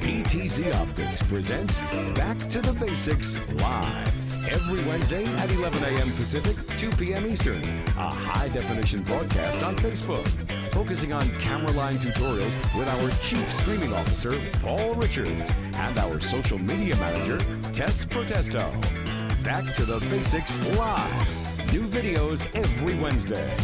PTZOptics presents Back to the Basics Live. Every Wednesday at 11 a.m. Pacific, 2 p.m. Eastern. A high-definition broadcast on Facebook. Focusing on camera line tutorials with our Chief Streaming Officer, Paul Richards, and our social media manager, Tess Protesto. Back to the Basics Live. New videos every Wednesday.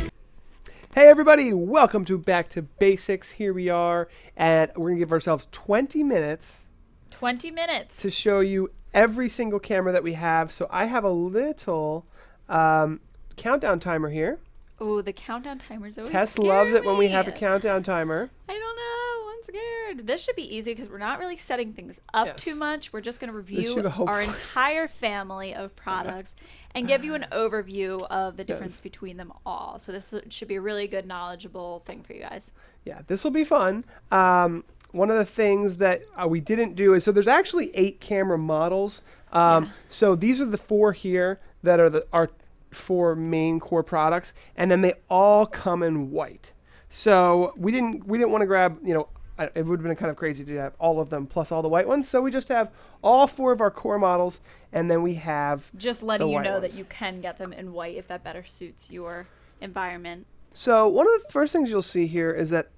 Hey everybody, welcome to Back to Basics. Here we are, and we're going to give ourselves 20 minutes. 20 minutes. To show you every single camera that we have. So I have a little countdown timer here. Oh, the countdown timer's always Tess scary. loves it when we have a countdown timer. I don't know. I'm scared. This should be easy because we're not really setting things up too much. We're just going to review our entire family of products and give you an overview of the difference between them all. So this should be a really good, knowledgeable thing for you guys. Yeah, this will be fun. One of the things that we didn't do is, so there's actually 8 camera models. So these are the 4 here that are our 4 main core products, and then they all come in white. So we didn't want to grab, it would have been kind of crazy to have all of them plus all the white ones. So we just have all 4 of our core models, and then we have just letting you know that you can get them in white if that better suits your environment. So one of the first things you'll see here is that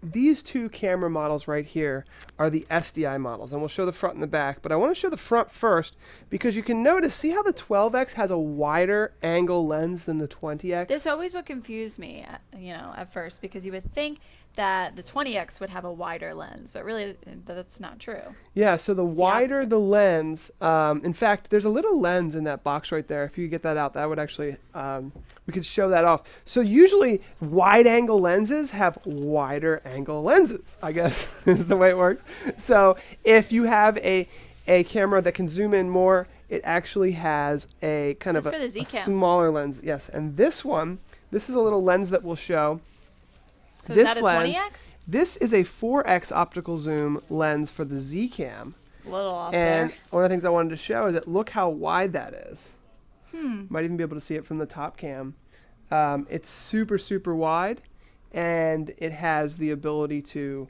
these 2 camera models right here are the SDI models, and we'll show the front and the back, but I want to show the front first because you can notice, see how the 12X has a wider angle lens than the 20X? This is always what confused me, at first, because you would think that the 20X would have a wider lens, but really that's not true. Yeah, so the wider the lens, in fact, there's a little lens in that box right there. If you get that out, that would actually, we could show that off. So usually wide angle lenses have wider angle lenses, I guess is the way it works. So if you have a camera that can zoom in more, it actually has a kind of a smaller lens. Yes, and this is a little lens that we'll show. So this is that a 20X? This is a 4X optical zoom lens for the Z cam. A little off and there. One of the things I wanted to show is that look how wide that is. Might even be able to see it from the top cam. It's super, super wide, and it has the ability to,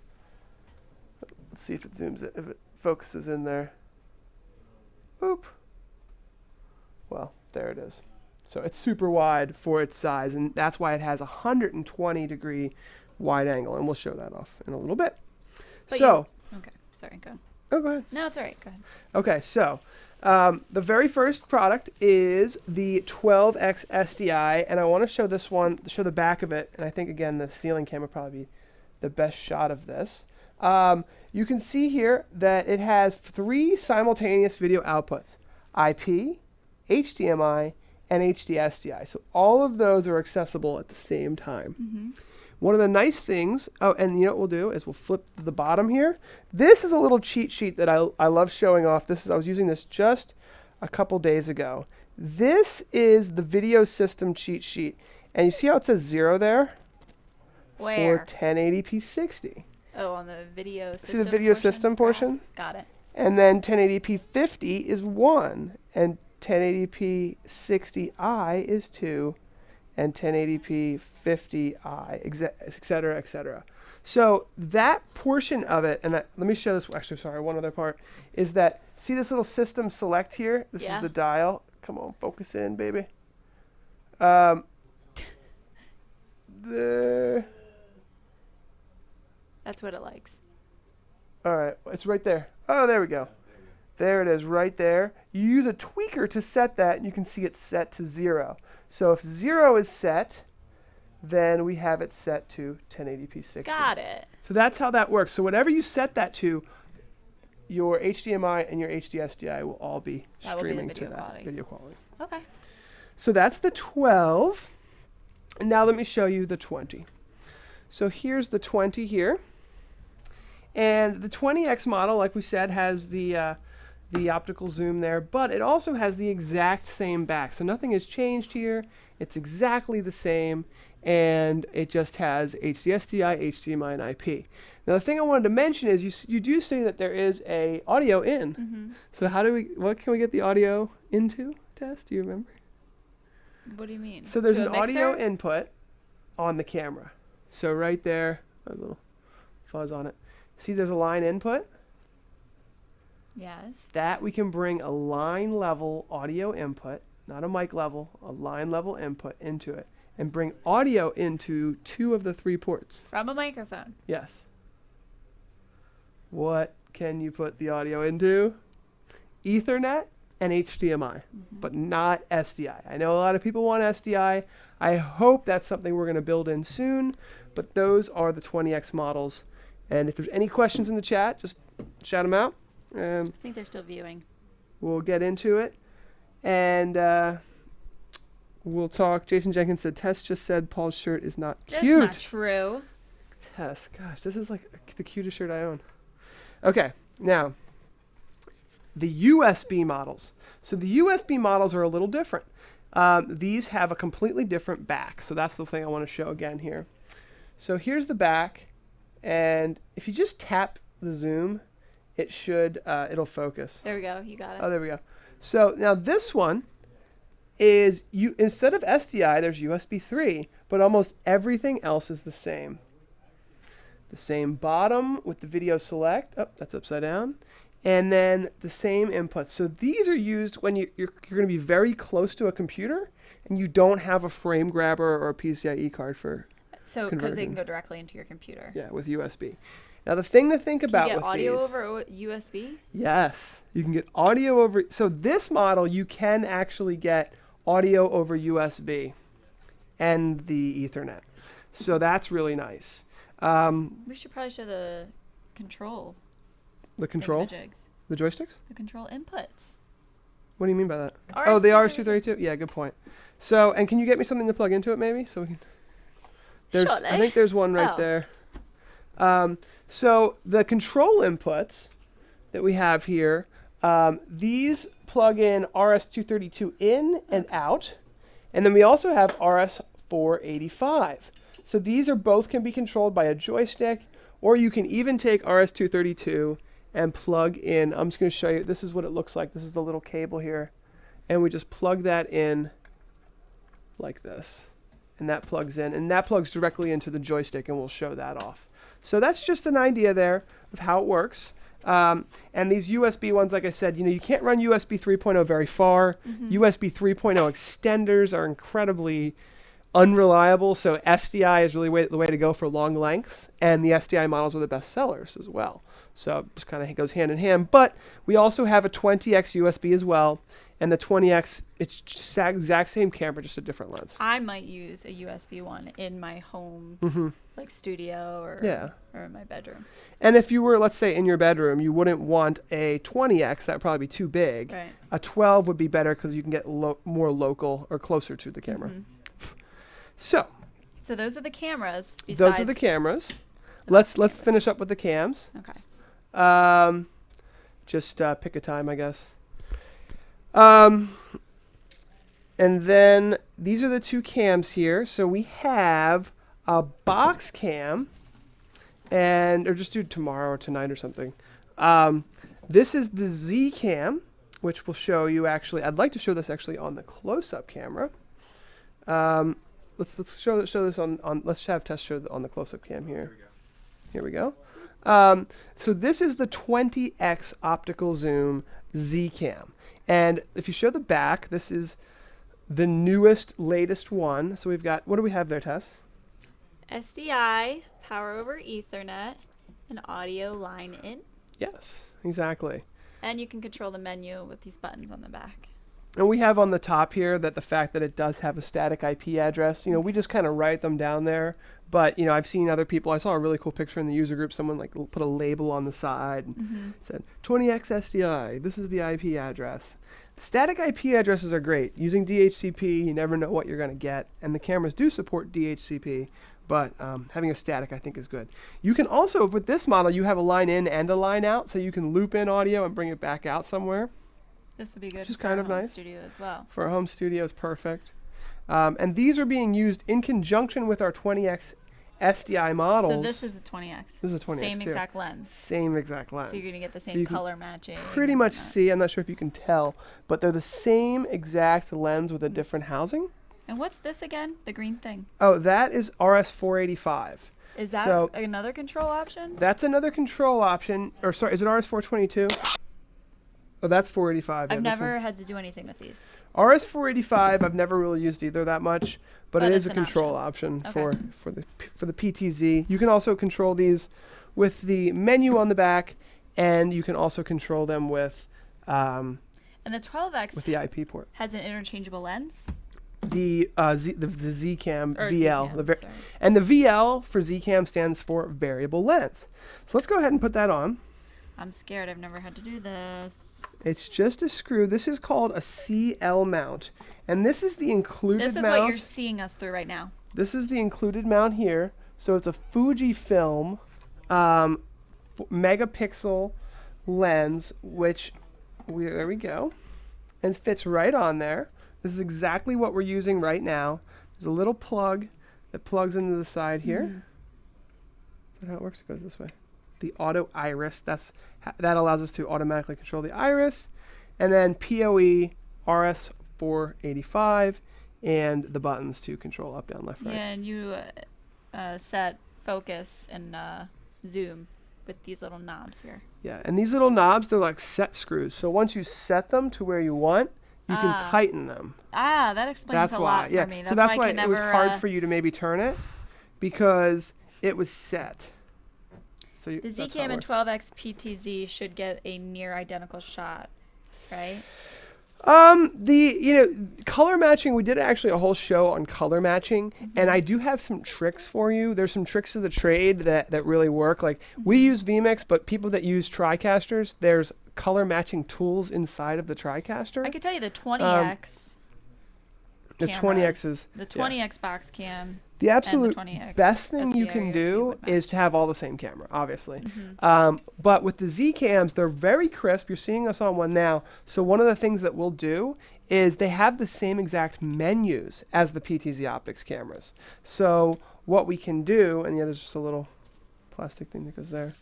let's see if it zooms it, if it focuses in there. Oop. Well, there it is. So it's super wide for its size, and that's why it has a 120 degree wide angle, and we'll show that off in a little bit. But so, okay, sorry, go ahead. Oh, go ahead. No, it's all right, go ahead. Okay, so the very first product is the 12X SDI, and I want to show this one, show the back of it, and I think, again, the ceiling cam would probably be the best shot of this. You can see here that it has 3 simultaneous video outputs, IP, HDMI, and HD-SDI. So all of those are accessible at the same time. One of the nice things, and what we'll do is we'll flip the bottom here. This is a little cheat sheet that I love showing off. I was using this just a couple days ago. This is the video system cheat sheet. And you see how it says 0 there? Where? For 1080p 60. Oh, on the video system. See the video system portion? Got it. And then 1080p 50 is 1. And 1080p 60i is 2. And 1080p 50i, et cetera, et cetera. So that portion of it, and let me show this, actually, sorry, one other part, is that, see this little system select here? This is the dial. Come on, focus in, baby. There. That's what it likes. All right, it's right there. Oh, there we go. There it is, right there. You use a tweaker to set that, and you can see it set to 0. So if 0 is set, then we have it set to 1080p 60. Got it. So that's how that works. So whatever you set that to, your HDMI and your HD-SDI will all be streaming to that video quality. Okay. So that's the 12. And now let me show you the 20. So here's the 20 here. And the 20X model, like we said, has the optical zoom there, but it also has the exact same back. So nothing has changed here. It's exactly the same, and it just has HD-SDI, HDMI, and IP. Now the thing I wanted to mention is you do say that there is a audio in. So what can we get the audio into, Tess? Do you remember? What do you mean? So there's an audio input on the camera. So right there, there's a little fuzz on it. See there's a line input? Yes. That we can bring a line level audio input, not a mic level, a line level input into it, and bring audio into 2 of the 3 ports. From a microphone. Yes. What can you put the audio into? Ethernet and HDMI, but not SDI. I know a lot of people want SDI. I hope that's something we're going to build in soon, but those are the 20X models. And if there's any questions in the chat, just shout them out. I think they're still viewing. We'll get into it. And we'll talk. Jason Jenkins said, Tess just said Paul's shirt is not cute. That's not true. Tess, gosh, this is like the cutest shirt I own. Okay, now, the USB models. So the USB models are a little different. These have a completely different back. So that's the thing I want to show again here. So here's the back. And if you just tap the zoom, it should, it'll focus. There we go. You got it. Oh, there we go. So now this one is, instead of SDI, there's USB 3, but almost everything else is the same. The same bottom with the video select. Oh, that's upside down. And then the same inputs. So these are used when you're going to be very close to a computer and you don't have a frame grabber or a PCIe card for So because they can go directly into your computer. Yeah, with USB. Now the thing to think about with these. Can you get audio over USB? Yes, you can get audio over. So this model you can actually get audio over USB and the Ethernet. So that's really nice. We should probably show the control. The control? The joysticks? The control inputs. What do you mean by that? RS-232. Oh, the RS-232? Yeah, good point. So, and can you get me something to plug into it maybe? So we can. I think there's one right there. So the control inputs that we have here, these plug in RS-232 in and out. And then we also have RS-485. So these are both can be controlled by a joystick, or you can even take RS-232 and plug in. I'm just going to show you. This is what it looks like. This is the little cable here. And we just plug that in like this. And that plugs in. And that plugs directly into the joystick, and we'll show that off. So that's just an idea there of how it works. And these USB ones, like I said, you can't run USB 3.0 very far. USB 3.0 extenders are incredibly unreliable, so SDI is really the way to go for long lengths, and the SDI models are the best sellers as well. So it just kind of goes hand in hand. But we also have a 20X USB as well, and the 20X, it's just exact same camera, just a different lens. I might use a USB one in my home, like studio or in my bedroom. And if you were, let's say, in your bedroom, you wouldn't want a 20X. That would probably be too big. Right. A 12 would be better because you can get more local or closer to the camera. So those are the cameras. Those are the cameras. Let's finish up with the cams. Okay. Just pick a time, I guess. And then these are the 2 cams here. So we have a box cam, or just do tomorrow or tonight or something. This is the Z cam, which will show you actually. I'd like to show this actually on the close-up camera. Let's show this on. Let's have Tess show on the close-up cam here. Here we go. So this is the 20X optical zoom Z cam, and if you show the back, this is the latest one. So we've got, what do we have there, Tess? SDI, power over Ethernet, and audio line in. Yes, exactly. And you can control the menu with these buttons on the back. And we have on the top here that the fact that it does have a static IP address, we just kind of write them down there. But, I've seen other people. I saw a really cool picture in the user group. Someone put a label on the side and said 20X SDI. This is the IP address. Static IP addresses are great. Using DHCP, you never know what you're going to get. And the cameras do support DHCP. But having a static, I think, is good. You can also, with this model, you have a line in and a line out. So you can loop in audio and bring it back out somewhere. This would be good for a home studio as well. For a home studio is perfect. And these are being used in conjunction with our 20X SDI models. So this is a 20X. This is a 20X Same exact lens. Same exact lens. So you're going to get the same color matching. Pretty much see, I'm not sure if you can tell, but they're the same exact lens with a different housing. And what's this again? The green thing? Oh, that is RS-485. Is that another control option? That's another control option. Or sorry, is it RS-422? Oh, that's 485. I've never had to do anything with these. RS485, I've never really used either that much, but it is a control option okay. for the PTZ. You can also control these with the menu on the back, and you can also control them with and the 12X with the IP port. Has an interchangeable lens. The Zcam VL, Zcam, and the VL for Zcam stands for variable lens. So let's go ahead and put that on. I'm scared. I've never had to do this. It's just a screw. This is called a CL mount, and this is the included mount. This is what you're seeing us through right now. This is the included mount here. So it's a Fujifilm megapixel lens, which there we go, and it fits right on there. This is exactly what we're using right now. There's a little plug that plugs into the side here. Is that how it works? It goes this way. The auto iris, that allows us to automatically control the iris, and then PoE RS485 and the buttons to control up, down, left, right. Yeah, and you set focus and zoom with these little knobs here. Yeah, and these little knobs, they're like set screws. So once you set them to where you want, you can tighten them. That explains a lot for me. So that's why it was hard for you to maybe turn it, because it was set. So the Zcam and 12X PTZ should get a near identical shot, right? Color matching, we did actually a whole show on color matching, and I do have some tricks for you. There's some tricks of the trade that really work. Like we use vMix, but people that use TriCasters, there's color matching tools inside of the TriCaster. I could tell you the 20X the 20Xs. The 20X box cam. The absolute best thing SDI you can do is to have all the same camera, obviously. But with the Z-cams, they're very crisp. You're seeing us on one now. So one of the things that we'll do is they have the same exact menus as the PTZOptics cameras. So what we can do, and there's just a little plastic thing that goes there,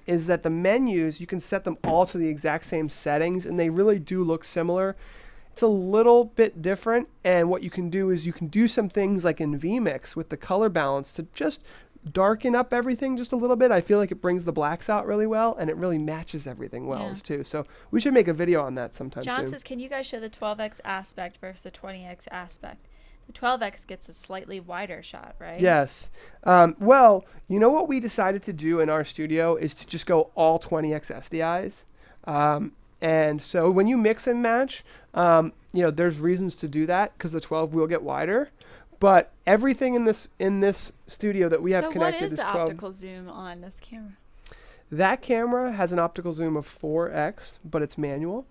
is that the menus, you can set them all to the exact same settings, and they really do look similar. It's a little bit different, and what you can do is you can do some things like in vMix with the color balance to just darken up everything just a little bit. I feel like it brings the blacks out really well, and it really matches everything well too. So we should make a video on that sometime soon. John says, can you guys show the 12X aspect versus the 20X aspect? The 12X gets a slightly wider shot, right? Yes. Well, you know what we decided to do in our studio is to just go all 20X SDIs. And so when you mix and match, there's reasons to do that because the 12 will get wider. But everything in this studio that we have connected is 12. So what is the optical zoom on this camera? That camera has an optical zoom of 4x, but it's manual.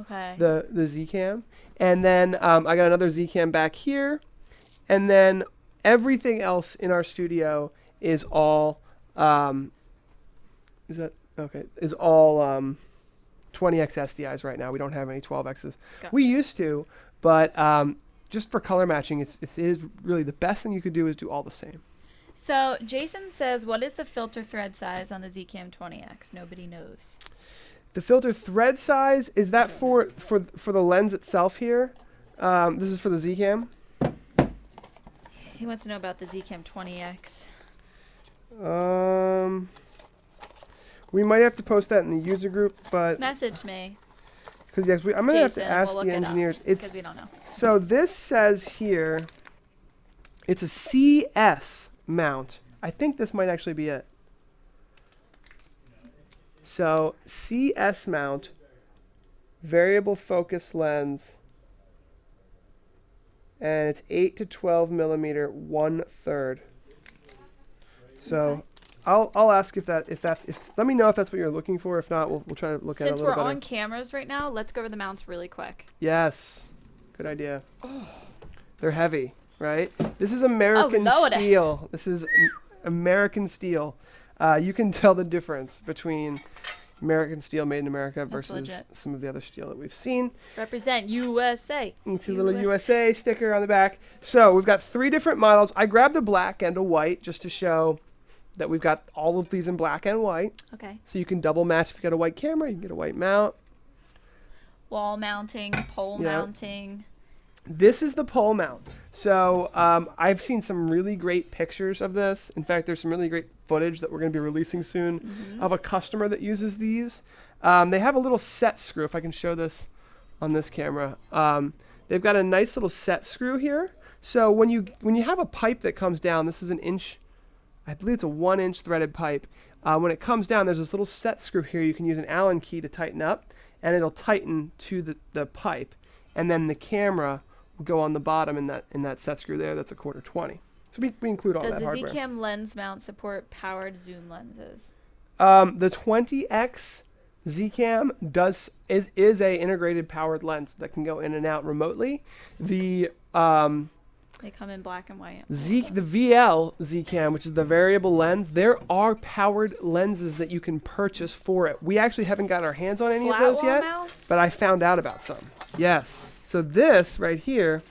Okay. The Z-cam. And then I got another Z-cam back here. And then everything else in our studio is all 20X SDIs right now. We don't have any 12Xs. Gotcha. We used to, but just for color matching, it is really the best thing you could do is do all the same. So Jason says, what is the filter thread size on the Zcam 20X? Nobody knows. The filter thread size, is that for the lens itself here? This is for the Zcam. He wants to know about the Zcam 20X. We might have to post that in the user group, but message me. Because yes, I'm gonna have to ask the engineers. Because we don't know. So this says here, it's a CS mount. I think this might actually be it. So CS mount, variable focus lens, and it's 8 to 12 millimeter, 1/3. So. Okay. I'll ask if let me know if that's what you're looking for. If not, we'll try to look at it a little better. Since we're on cameras right now, let's go over the mounts really quick. Yes. Good idea. They're heavy, right? This is American steel. This is American steel. You can tell the difference between American steel made in America versus some of the other steel that we've seen. Represent USA. It's a little USA sticker on the back. So we've got 3 different models. I grabbed a black and a white just to show that we've got all of these in black and white. Okay. So you can double match if you got a white camera, you can get a white mount. Wall mounting, pole mounting. This is the pole mount. So I've seen some really great pictures of this. In fact, there's some really great footage that we're going to be releasing soon of a customer that uses these. They have a little set screw, if I can show this on this camera. They've got a nice little set screw here. So when you have a pipe that comes down, this is an inch, I believe it's a 1-inch threaded pipe. When it comes down, there's this little set screw here. You can use an Allen key to tighten up, and it'll tighten to the pipe. And then the camera will go on the bottom in that set screw there. That's a 1/4-20. So we include all that hardware. Does the Zcam lens mount support powered zoom lenses? The 20X Zcam is a integrated powered lens that can go in and out remotely. The They come in black and white. the VL Zcam, which is the variable lens, there are powered lenses that you can purchase for it. We actually haven't got our hands on any of those yet, but I found out about some. Yes. So this right here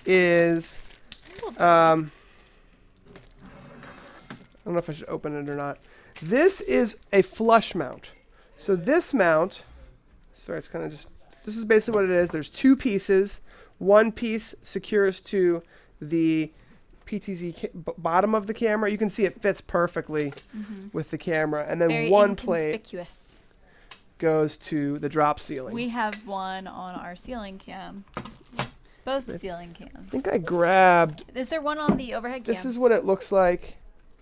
is, I don't know if I should open it or not. This is a flush mount. So this mount, sorry, it's kind of just, this is basically what it is. There's two pieces. One piece secures to the PTZ bottom of the camera. You can see it fits perfectly with the camera. And then Very one plate inconspicuous. Goes to the drop ceiling. We have one on our ceiling cam. Both ceiling cams. I think I grabbed... Is there one on the overhead cam? This is what it looks like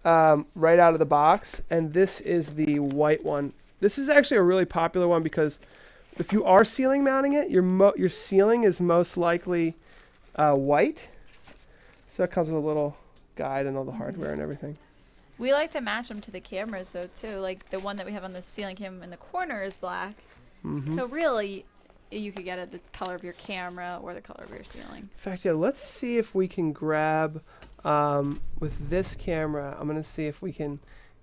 right out of the box. And this is the white one. This is actually a really popular one because if you are ceiling mounting it, your ceiling is most likely white. So it comes with a little guide and all the hardware and everything. We like to match them to the cameras though too. Like the one that we have on the ceiling cam in the corner is black. So really, you could get it the color of your camera or the color of your ceiling. In fact, yeah, let's see if we can grab, with this camera, I'm going to see if we can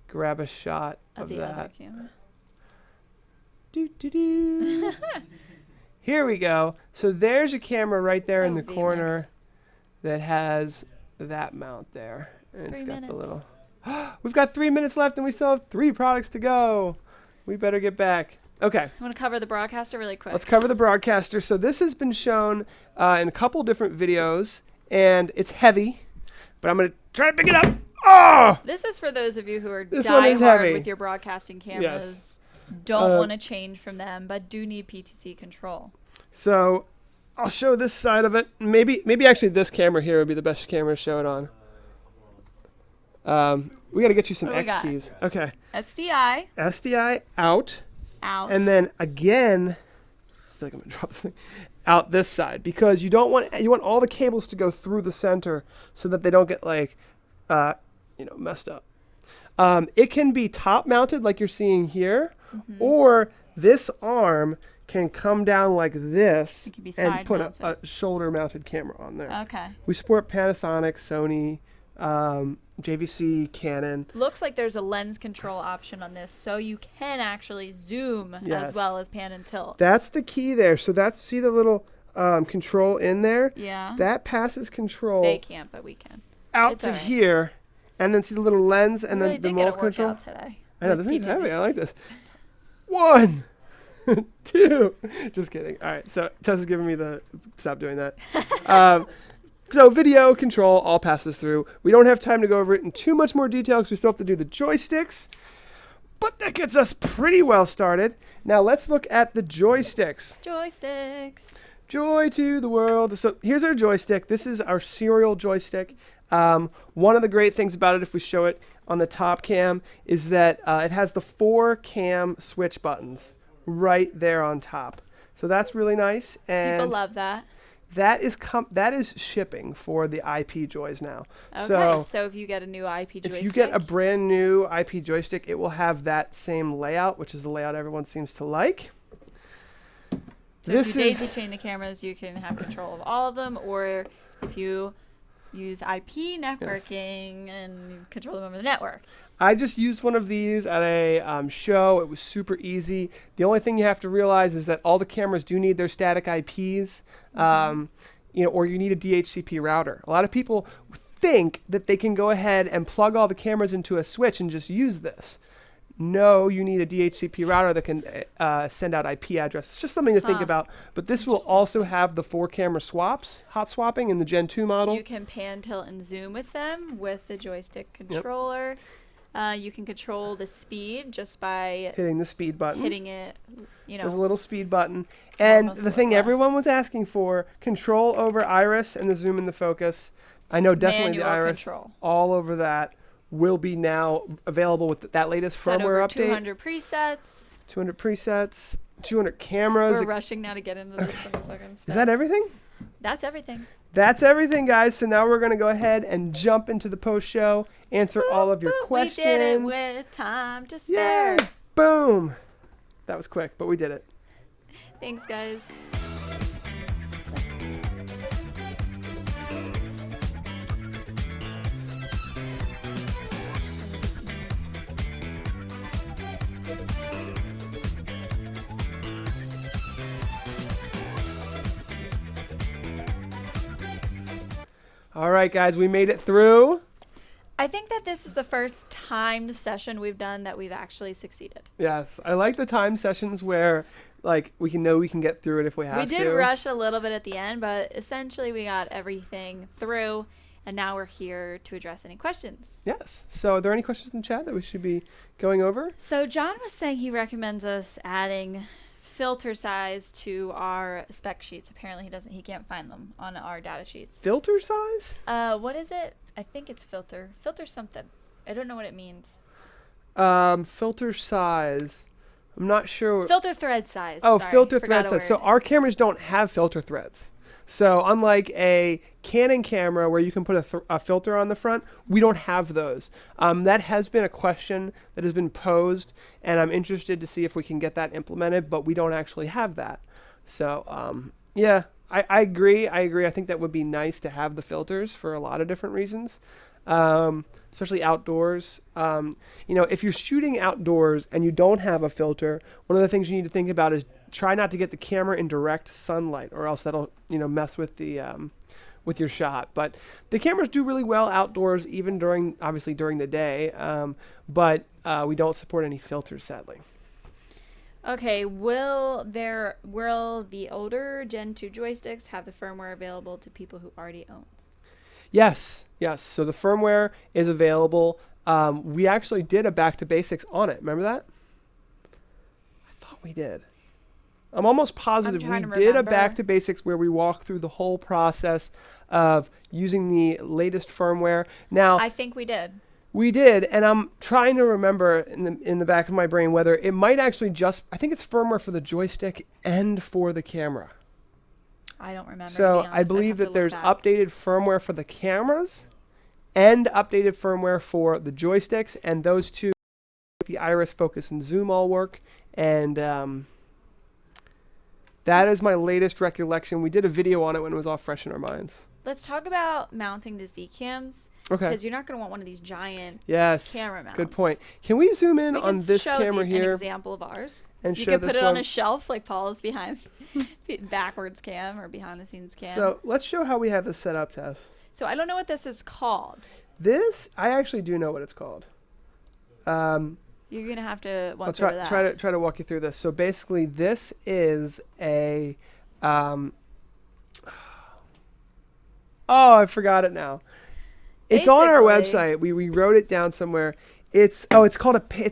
grab a shot of the that. other camera. Here we go. So there's a camera right there in the VMX. corner that has that mount there. And it's 3 got minutes. the little... We've got 3 minutes left and we still have 3 products to go. We better get back. Okay. I want to cover the broadcaster really quick. Let's cover the broadcaster. So this has been shown in a couple different videos, and it's heavy, but I'm going to try to pick it up. Oh! This is for those of you who are This one is die-hard heavy. with your broadcasting cameras. Yes. Don't want to change from them, but do need PTZ control. So I'll show this side of it. Maybe actually this camera here would be the best camera to show it on. We got to get you some What do we X got? keys. Okay. SDI SDI out. out. And then again, I feel like I'm gonna drop this thing out this side because you want all the cables to go through the center so that they don't get like, messed up. It can be top mounted like you're seeing here, or this arm can come down like this It can be and put a side-mounted. shoulder mounted camera on there. Okay. We support Panasonic, Sony, JVC, Canon. Looks like there's a lens control option on this, so you can actually zoom Yes. as well as pan and tilt. That's the key there. So see the little control in there? Yeah. That passes control They can't, but we can. out It's to all right. here, and then see the little lens and We then really the did get a mold control. workout today. I know, with this thing's PTZ. heavy. I like this. 1, 2. Just kidding. All right, so Tessa's giving me the stop doing that. So video control all passes through. We don't have time to go over it in too much more detail because we still have to do the joysticks. But that gets us pretty well started. Now let's look at the joysticks. Joysticks. Joy to the world. So here's our joystick. This is our serial joystick. One of the great things about it, if we show it on the top cam, is that it has the 4 cam switch buttons right there on top. So that's really nice. And People love that. that is shipping for the IP joys now. Okay, so if you get a new IP joystick. If you get a brand new IP joystick, it will have that same layout, which is the layout everyone seems to like. So if you daisy chain the cameras, you can have control of all of them, or if you use IP networking and you control them over the network. I just used one of these at a show. It was super easy. The only thing you have to realize is that all the cameras do need their static IPs, or you need a DHCP router. A lot of people think that they can go ahead and plug all the cameras into a switch and just use this. no, you need a DHCP router that can send out IP addresses. Just something to think about. But this will also have the 4-camera swaps, hot swapping in the Gen 2 model. You can pan, tilt, and zoom with them with the joystick controller. You can control the speed just by hitting the speed button. Hitting it, There's a little speed button. And the thing everyone was asking for, control over iris and the zoom and the focus. I know definitely the iris control. All over that will be now available with that latest firmware update. 200 presets. 200 presets, 200 cameras. We're rushing now to get into this 20 seconds. Is that everything? That's everything. That's everything, guys. So now we're going to go ahead and jump into the post-show, answer all of your questions. We did it with time to spare. Yay! Boom. That was quick, but we did it. Thanks, guys. All right, guys, we made it through. I think that this is the first timed session we've done that we've actually succeeded. Yes, I like the time sessions where, like, we can get through it if we have to. We did rush a little bit at the end, but essentially we got everything through, and now we're here to address any questions. Yes. So are there any questions in the chat that we should be going over? So John was saying he recommends us adding filter size to our spec sheets. Apparently he can't find them on our data sheets. Filter size? What is it? I think it's filter something. I don't know what it means. Filter size. I'm not sure. Filter thread size. Oh, sorry, filter thread size. So our cameras don't have filter threads. So unlike a Canon camera where you can put a filter on the front, we don't have those. That has been a question that has been posed, and I'm interested to see if we can get that implemented, but we don't actually have that. So yeah, I agree. I think that would be nice to have the filters for a lot of different reasons, especially outdoors. If you're shooting outdoors and you don't have a filter, one of the things you need to think about is try not to get the camera in direct sunlight, or else that'll mess with the with your shot. But the cameras do really well outdoors, even during the day. But we don't support any filters, sadly. Okay, will the older Gen 2 joysticks have the firmware available to people who already own? Yes. So the firmware is available. We actually did a back to basics on it. Remember that? I thought we did. I'm almost positive we did a back to basics where we walk through the whole process of using the latest firmware. Now, I think we did. We did, and I'm trying to remember in the back of my brain whether it might actually I think it's firmware for the joystick and for the camera. I don't remember. So I believe that there's updated firmware for the cameras and updated firmware for the joysticks, and those two, the iris, focus, and zoom all work. And that is my latest recollection. We did a video on it when it was all fresh in our minds. Let's talk about mounting the Z cams. Okay. Because you're not going to want one of these giant camera mounts. Good point. Can we zoom in on this camera here? An example of ours. And you show can this put it one on a shelf like Paula's behind backwards cam or behind the scenes cam. So let's show how we have this set up, Tess. So I don't know what this is called. This, I actually do know what it's called. You're going to have to I'll try to walk you through this. So basically this is a oh, I forgot it now. It's on our website. We wrote it down somewhere. It's called it's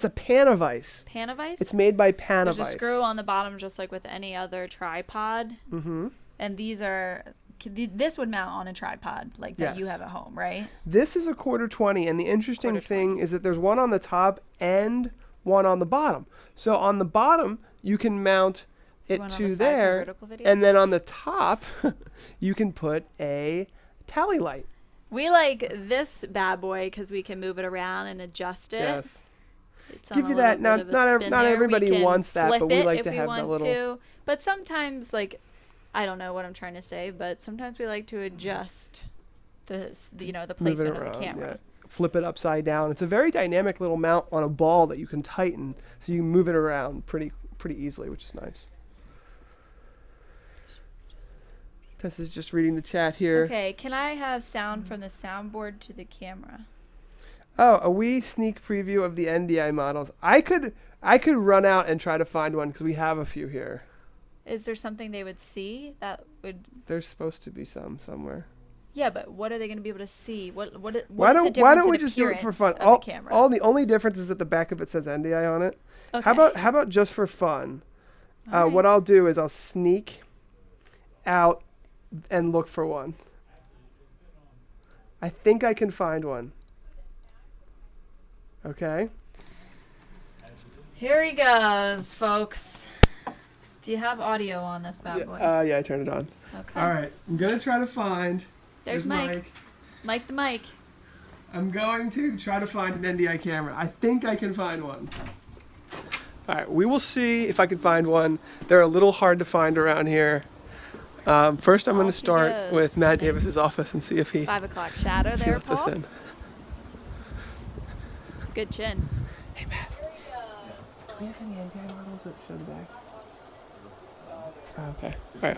a Panavice. Panavice? It's made by Panavice. There's a screw on the bottom just like with any other tripod. Mm-hmm. And this would mount on a tripod like that you have at home, right? This is a 1/4-20, and the interesting thing is that there's one on the top and one on the bottom. So on the bottom, you can mount it to there, and then on the top, you can put a tally light. We like this bad boy because we can move it around and adjust it. Yes. It's give you that. Not everybody wants that, but we like to have that little. But sometimes, like, I don't know what I'm trying to say, but sometimes we like to adjust the placement of the camera. Yeah. Flip it upside down. It's a very dynamic little mount on a ball that you can tighten, so you can move it around pretty easily, which is nice. Tess is just reading the chat here. Okay, can I have sound from the soundboard to the camera? Oh, a wee sneak preview of the NDI models. I could run out and try to find one because we have a few here. Is there something they would see that would? There's supposed to be some somewhere. Yeah, but what are they going to be able to see? Why don't we just do it for fun? The only difference is that the back of it says NDI on it. Okay. How about just for fun? Right. What I'll do is I'll sneak out and look for one. I think I can find one. Okay. Here he goes, folks. Do you have audio on this bad boy? Yeah, I turned it on. Okay. All right, I'm gonna try to find. There's Mike. Mike the mic. I'm going to try to find an NDI camera. I think I can find one. All right, we will see if I can find one. They're a little hard to find around here. First, I'm going to start with Matt Davis's office and see if he 5 o'clock shadow there, lets us Paul. in. It's a good chin. Hey, Matt. Do we have any NDI models that show the back? Okay. All right.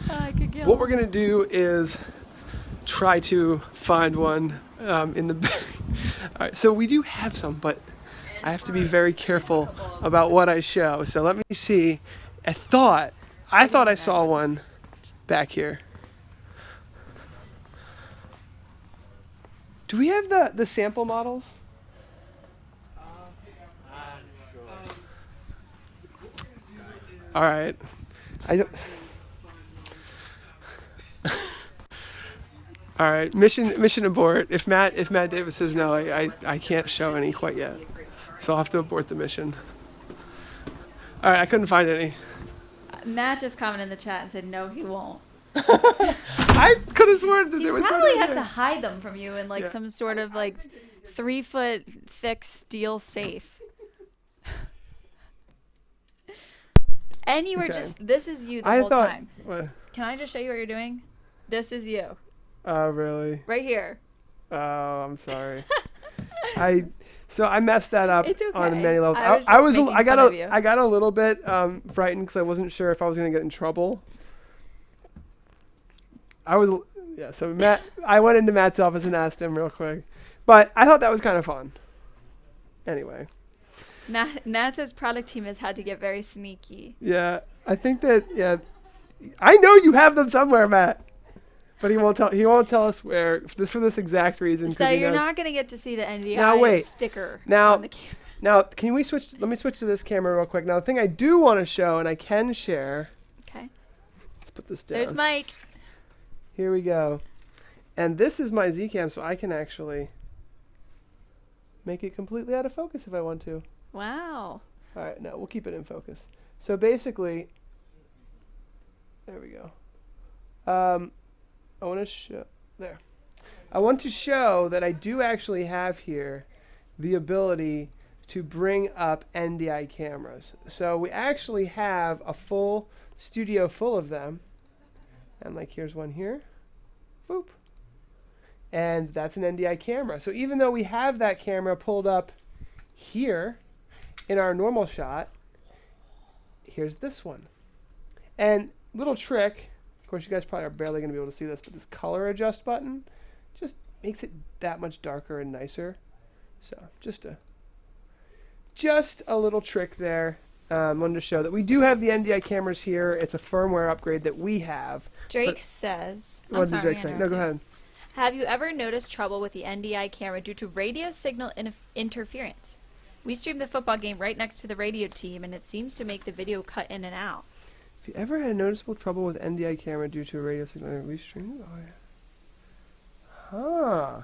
I could get What we're going to do is try to find one in the back. All right, so we do have some, but I have to be very careful about what I show. So let me see. I thought I saw one back here. Do we have the sample models? All right. I don't. All right. Mission abort. If Matt Davis says no, I can't show any quite yet. So I'll have to abort the mission. All right. I couldn't find any. Matt just commented in the chat and said no, he won't. I could have sworn that there was one. He probably has to hide them from you in some sort of 3-foot thick steel safe. And you were this is you the whole time. What? Can I just show you what you're doing? This is you. Oh, really? Right here. Oh, I'm sorry. I messed that up on many levels. I got a little bit frightened because I wasn't sure if I was going to get in trouble. So Matt, I went into Matt's office and asked him real quick. But I thought that was kind of fun. Anyway. Matt says product team has had to get very sneaky. Yeah, I think that, I know you have them somewhere, Matt. But he won't tell us where, for this exact reason. So you're not going to get to see the NDI sticker on the camera. Now, let me switch to this camera real quick. Now, the thing I do want to show, and I can share. Okay. Let's put this down. There's Mike. Here we go. And this is my Z-Cam, so I can actually make it completely out of focus if I want to. Wow. All right, no, we'll keep it in focus. So basically, there we go. I want to show there. I want to show that I do actually have here the ability to bring up NDI cameras. So we actually have a full studio full of them. And here's one here. Boop. And that's an NDI camera. So even though we have that camera pulled up here in our normal shot, here's this one. And little trick, of course you guys probably are barely going to be able to see this, but this color adjust button just makes it that much darker and nicer. So just a little trick there. Wanted to show that we do have the NDI cameras here. It's a firmware upgrade that we have. Drake says, what did Drake say? No, go ahead. Have you ever noticed trouble with the NDI camera due to radio signal interference? We streamed the football game right next to the radio team, and it seems to make the video cut in and out. Have you ever had noticeable trouble with NDI camera due to a radio signal? We streamed? Oh, yeah. Huh.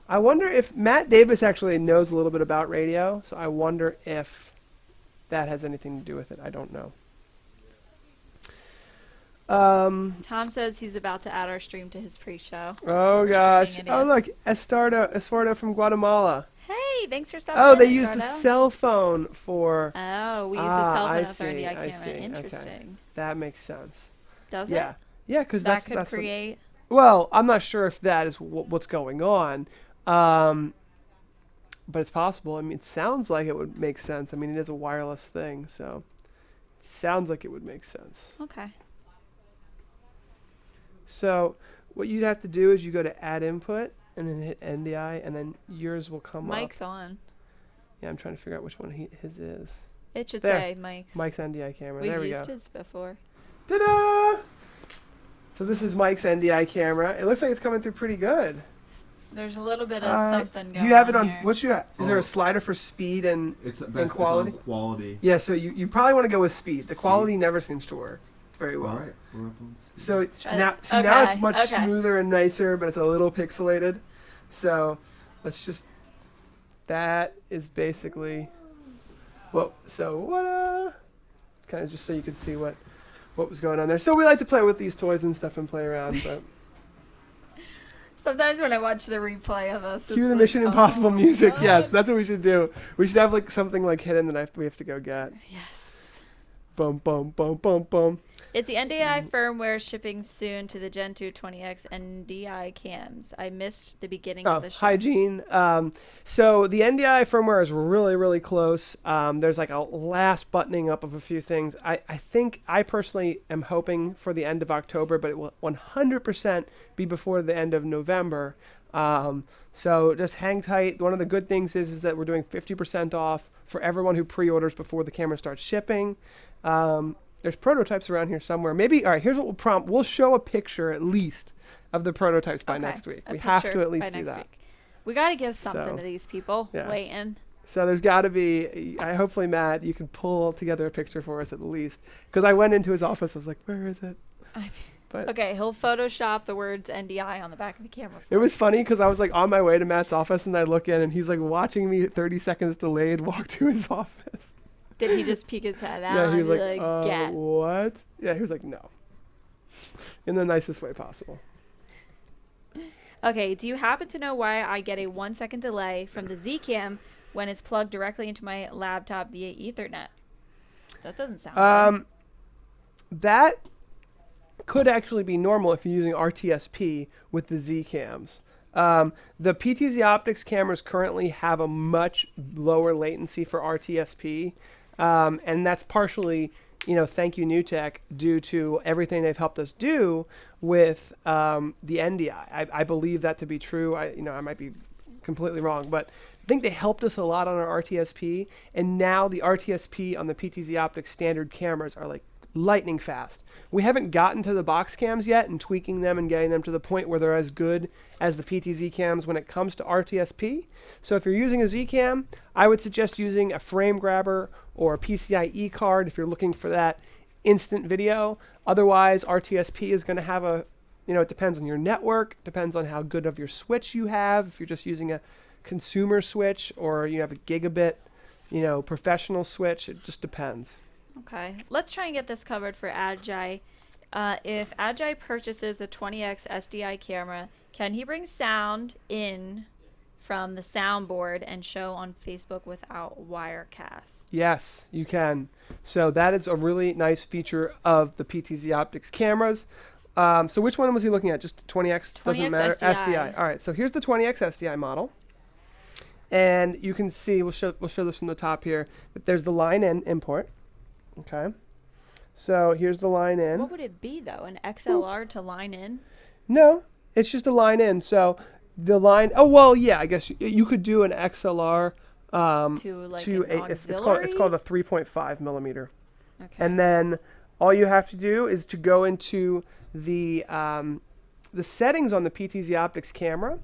I wonder if Matt Davis actually knows a little bit about radio, so I wonder if that has anything to do with it. I don't know. Tom says he's about to add our stream to his pre-show. Oh, gosh. Oh, look. Estardo from Guatemala. Hey, thanks for stopping by. Oh, they Estardo. use the cell phone for... Oh, we use the cell phone with our NDI camera. See. Interesting. Okay. That makes sense. Does it? Yeah, because that's could create... Well, I'm not sure if that is what's going on. But it's possible. I mean, it sounds like it would make sense. I mean, it is a wireless thing, so it sounds like it would make sense. Okay. So what you'd have to do is you go to add input, and then hit NDI, and then yours will come up. Mike's on. Yeah, I'm trying to figure out which one his is. It should there. say Mike's. Mike's NDI camera. We've there we go. used his before. Ta-da! So this is Mike's NDI camera. It looks like it's coming through pretty good. There's a little bit of something going on. Do you have it on? Here. What's your? Is there a slider for speed and quality? It's on quality. Yeah, so you probably want to go with speed. The quality never seems to work very well. All right, we're up on speed. So now, okay, now it's much smoother and nicer, but it's a little pixelated. So let's just. That is basically. Well, so what? Kind of just so you could see what was going on there. So we like to play with these toys and stuff and play around, but. Sometimes when I watch the replay of us, Cue the Mission Impossible music. God. Yes, that's what we should do. We should have like something like hidden that we have to go get. Yes. Bum bum bum bum bum. It's the NDI firmware shipping soon to the Gen 2 20X NDI cams. I missed the beginning of the show. Hygiene. So the NDI firmware is really, really close. There's like a last buttoning up of a few things. I think I personally am hoping for the end of October, but it will 100% be before the end of November. So just hang tight. One of the good things is that we're doing 50% off for everyone who pre-orders before the camera starts shipping. There's prototypes around here somewhere. Maybe, all right, here's what we'll prompt. We'll show a picture at least of the prototypes by next week. We have to at least do that. We got to give something to these people waiting. So there's got to be, hopefully, Matt, you can pull together a picture for us at least. Because I went into his office, I was like, where is it? But okay, he'll Photoshop the words NDI on the back of the camera. It was funny because I was like on my way to Matt's office and I look in and he's like watching me 30 seconds delayed walk to his office. Did he just peek his head out? Yeah, he was like, what? Yeah, he was like, no. In the nicest way possible. Okay, do you happen to know why I get a 1 second delay from the Z-Cam when it's plugged directly into my laptop via Ethernet? That doesn't sound good. That could actually be normal if you're using RTSP with the Z-Cams. The PTZOptics cameras currently have a much lower latency for RTSP. And that's partially, thank you, NewTek, due to everything they've helped us do with the NDI. I believe that to be true. I might be completely wrong, but I think they helped us a lot on our RTSP. And now the RTSP on the PTZOptics standard cameras are like lightning fast. We haven't gotten to the box cams yet and tweaking them and getting them to the point where they're as good as the PTZ cams when it comes to RTSP. So if you're using a Z cam, I would suggest using a frame grabber or a PCIe card if you're looking for that instant video. Otherwise, RTSP is going to have it depends on your network, depends on how good of your switch you have. If you're just using a consumer switch or you have a gigabit, professional switch, it just depends. Okay, let's try and get this covered for Ajay. If Ajay purchases the 20X SDI camera, can he bring sound in from the soundboard and show on Facebook without Wirecast? Yes, you can. So that is a really nice feature of the PTZOptics cameras. So which one was he looking at? Just 20X? 20X doesn't matter. SDI. All right, so here's the 20X SDI model. And you can see, we'll show this from the top here, that there's the line in import. Okay, so here's the line in. What would it be though? An XLR to line in? No, it's just a line in. So the line. Oh well, yeah. I guess you could do an XLR it's called a 3.5 millimeter. Okay. And then all you have to do is to go into the settings on the PTZOptics camera,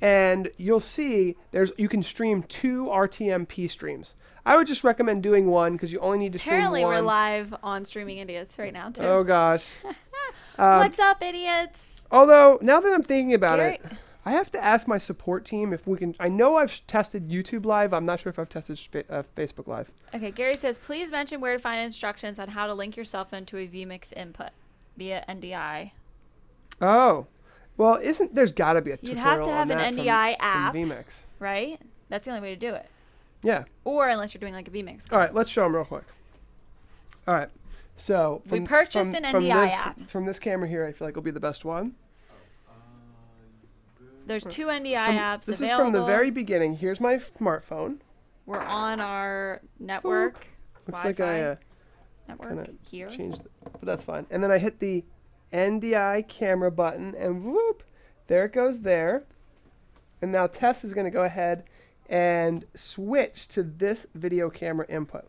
and you'll see you can stream 2 RTMP streams. I would just recommend doing one because you only need to stream one. Apparently we're live on Streaming Idiots right now too. Oh gosh. What's up, idiots? Although now that I'm thinking about it, I have to ask my support team if we can. I know I've tested YouTube Live. I'm not sure if I've tested Facebook Live. Okay, Gary says, please mention where to find instructions on how to link your cell phone to a vMix input via NDI. Oh, well, there's got to be a tutorial You'd have to have an NDI app, from vMix, right? That's the only way to do it. Yeah. Or unless you're doing like a vMix. All right, let's show them real quick. All right, so we purchased an NDI app. From this camera here, I feel like will be the best one. There's 2 NDI apps this available. This is from the very beginning. Here's my smartphone. We're on our network. Looks Wi-Fi like I network here. But that's fine. And then I hit the NDI camera button, and whoop, there it goes there. And now Tess is going to go ahead and switch to this video camera input.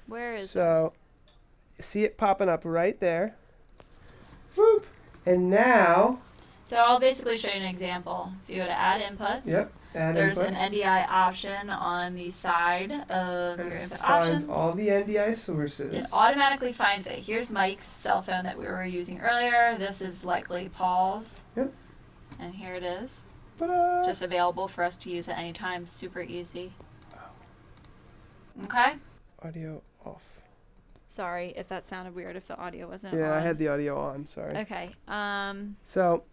Where is it? So see it popping up right there. Whoop. And now. So I'll basically show you an example. If you go to add inputs, there's an NDI option on the side of your input options. Finds all the NDI sources. It automatically finds it. Here's Mike's cell phone that we were using earlier. This is likely Paul's. Yep. And here it is. Ta-da. Just available for us to use at any time. Super easy. Okay? Audio off. Sorry if that sounded weird, if the audio wasn't on. Yeah, I had the audio on. Sorry. Okay. So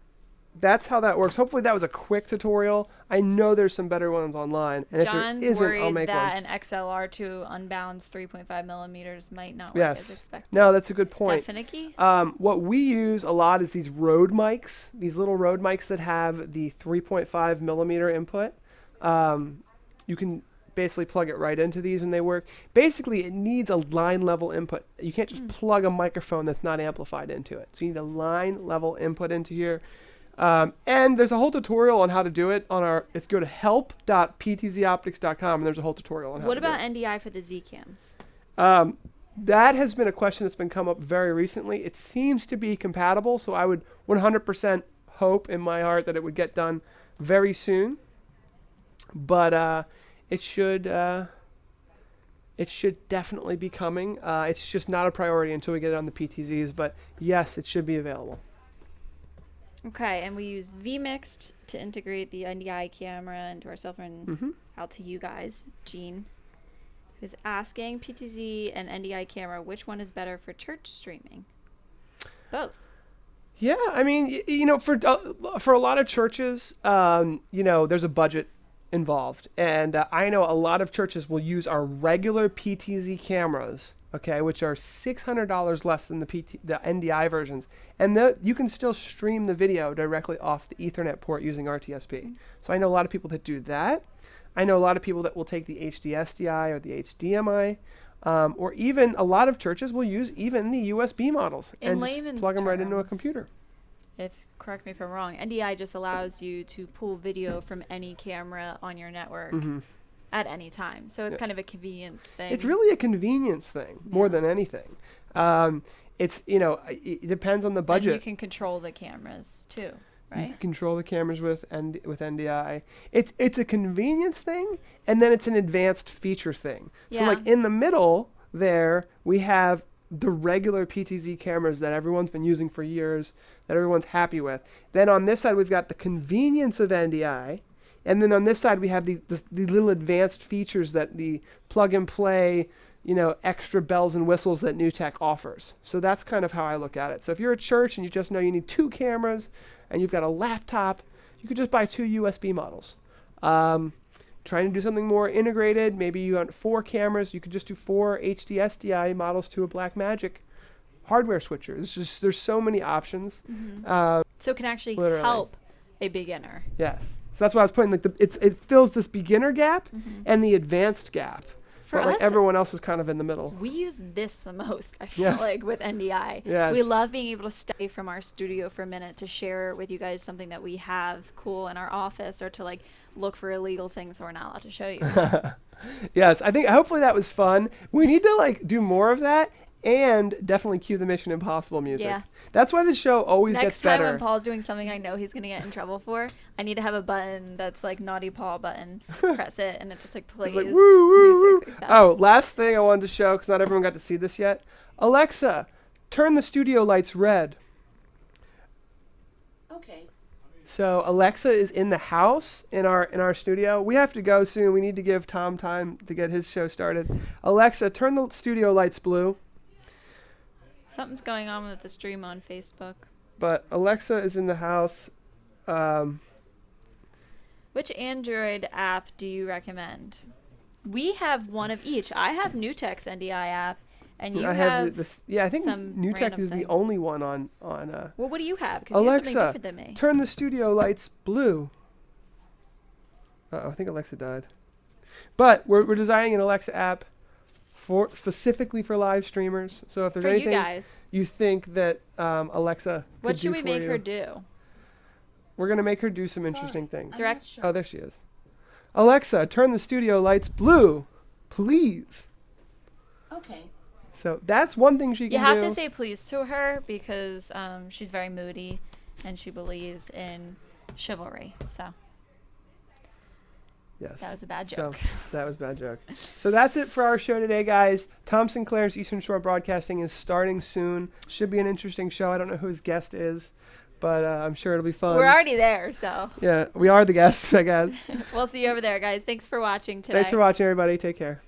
that's how that works. Hopefully that was a quick tutorial. I know there's some better ones online. And John's if there isn't, I'll worried make that one. an XLR to unbalanced 3.5 millimeters might not work Yes. as expected. No, that's a good point. Is that finicky? What we use a lot is these Rode mics, these little Rode mics that have the 3.5 millimeter input. You can basically plug it right into these and they work. Basically, it needs a line level input. You can't just plug a microphone that's not amplified into it. So you need a line level input into here. And there's a whole tutorial on how to do it on our, if you go to help.ptzoptics.com, and there's a whole tutorial on how to do it. What about NDI for the Z cams? That has been a question that's been come up very recently. It seems to be compatible, so I would 100% hope in my heart that it would get done very soon. But it should definitely be coming. It's just not a priority until we get it on the PTZs, but yes, it should be available. Okay, and we use vMixed to integrate the NDI camera into our cell phone out to you guys. Gene is asking PTZ and NDI camera, which one is better for church streaming? Both. Yeah, I mean, for a lot of churches, there's a budget involved, and I know a lot of churches will use our regular PTZ cameras, okay, which are $600 less than the NDI versions, and you can still stream the video directly off the Ethernet port using RTSP. So I know a lot of people that do that. I know a lot of people that will take the HD-SDI or the HDMI, or even a lot of churches will use even the USB models and just plug them right into a computer. Correct me if I'm wrong, NDI just allows you to pull video from any camera on your network at any time. So it's kind of a convenience thing. It's really a convenience thing more than anything. It depends on the budget. And you can control the cameras too, right? You can control the cameras with NDI. It's a convenience thing, and then it's an advanced feature thing. So like in the middle there, we have the regular PTZ cameras that everyone's been using for years, that everyone's happy with. Then on this side, we've got the convenience of NDI. And then on this side, we have the little advanced features that the plug and play, extra bells and whistles that NewTek offers. So that's kind of how I look at it. So if you're a church and you just know you need 2 cameras and you've got a laptop, you could just buy 2 USB models. Trying to do something more integrated, maybe you want 4 cameras, you could just do 4 HD-SDI models to a Blackmagic hardware switcher. There's so many options. So it can actually help a beginner. Yes. So that's why I was putting it fills this beginner gap and the advanced gap. For but us, everyone else is kind of in the middle. We use this the most, I feel like, with NDI. Yes. We love being able to stay from our studio for a minute to share with you guys something that we have cool in our office, or to look for illegal things that we're not allowed to show you. Yes, hopefully that was fun. We need to do more of that. And definitely cue the Mission Impossible music. Yeah. That's why the show always gets better. Next time when Paul's doing something I know he's going to get in trouble for, I need to have a button that's Naughty Paul button. Press it, and it just plays woo, woo, music. Oh, last thing I wanted to show, because not everyone got to see this yet. Alexa, turn the studio lights red. Okay. So Alexa is in the house in our studio. We have to go soon. We need to give Tom time to get his show started. Alexa, turn the studio lights blue. Something's going on with the stream on Facebook. But Alexa is in the house. Which Android app do you recommend? We have one of each. I have NewTek's NDI app, and you have this. Yeah, I think NewTek is the only one on. Well, what do you have? Because you have something different than me. Turn the studio lights blue. I think Alexa died. But we're designing an Alexa app specifically for live streamers. So if there's anything you think that Alexa could what should do we for make you, her do? We're going to make her do some interesting things. Direct. Oh, there she is. Alexa, turn the studio lights blue, please. Okay. So that's one thing she can do. You have to say please to her because she's very moody and she believes in chivalry. So yes. That was a bad joke. So that was a bad joke. So that's it for our show today, guys. Tom Sinclair's Eastern Shore Broadcasting is starting soon. Should be an interesting show. I don't know who his guest is, but I'm sure it'll be fun. We're already there, so. Yeah, we are the guests, I guess. We'll see you over there, guys. Thanks for watching today. Thanks for watching, everybody. Take care.